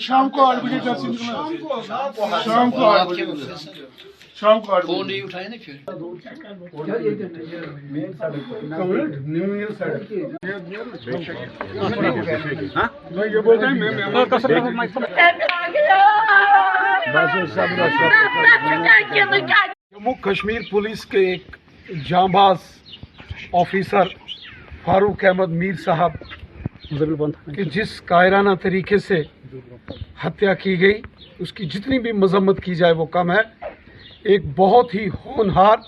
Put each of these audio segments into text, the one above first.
शाम को 8 बजे का शाम को 8 फोन नहीं उठाए ना फिर न्यू ईयर मैं ये बोल रहा जम्मू कश्मीर पुलिस के एक जांबाज ऑफिसर फारूक अहमद मीर साहब कि जिस कायराना तरीके से हत्या की गई, उसकी जितनी भी मजम्मत की जाए वो कम है। एक बहुत ही होनहार,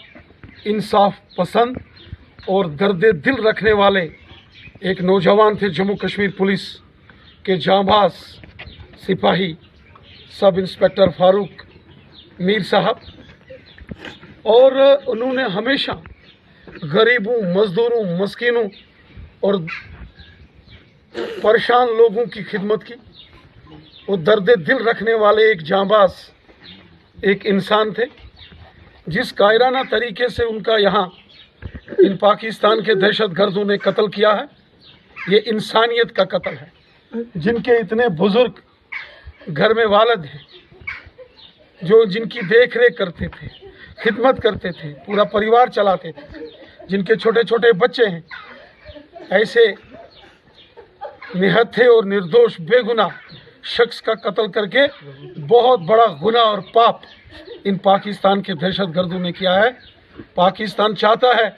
इंसाफ पसंद और दर्द दिल रखने वाले एक नौजवान थे जम्मू कश्मीर पुलिस के जांबाज सिपाही सब इंस्पेक्टर फारूक मीर साहब। और उन्होंने हमेशा गरीबों, मजदूरों, मस्कीनों और परेशान लोगों की खिदमत की। वो दर्द दिल रखने वाले एक जांबाज एक इंसान थे। जिस कायराना तरीके से उनका यहाँ इन पाकिस्तान के दहशतगर्दों ने कत्ल किया है, ये इंसानियत का कत्ल है। जिनके इतने बुजुर्ग घर में वालिद हैं, जो जिनकी देख रेख करते थे, खिदमत करते थे, पूरा परिवार चलाते थे, जिनके छोटे छोटे बच्चे हैं, ऐसे निहत्थे और निर्दोष बेगुनाह शख्स का कत्ल करके बहुत बड़ा गुनाह और पाप इन पाकिस्तान के दहशतगर्दों ने किया है। पाकिस्तान चाहता है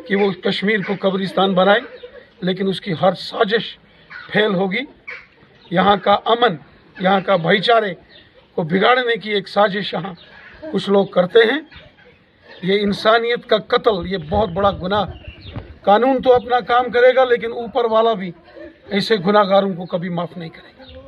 कि वो कश्मीर को कब्रिस्तान बनाए, लेकिन उसकी हर साजिश फेल होगी। यहाँ का अमन, यहाँ का भाईचारे को बिगाड़ने की एक साजिश यहाँ कुछ लोग करते हैं। ये इंसानियत का कत्ल, ये बहुत बड़ा गुनाह। कानून तो अपना काम करेगा, लेकिन ऊपर वाला भी ऐसे गुनाहगारों को कभी माफ़ नहीं करेगा।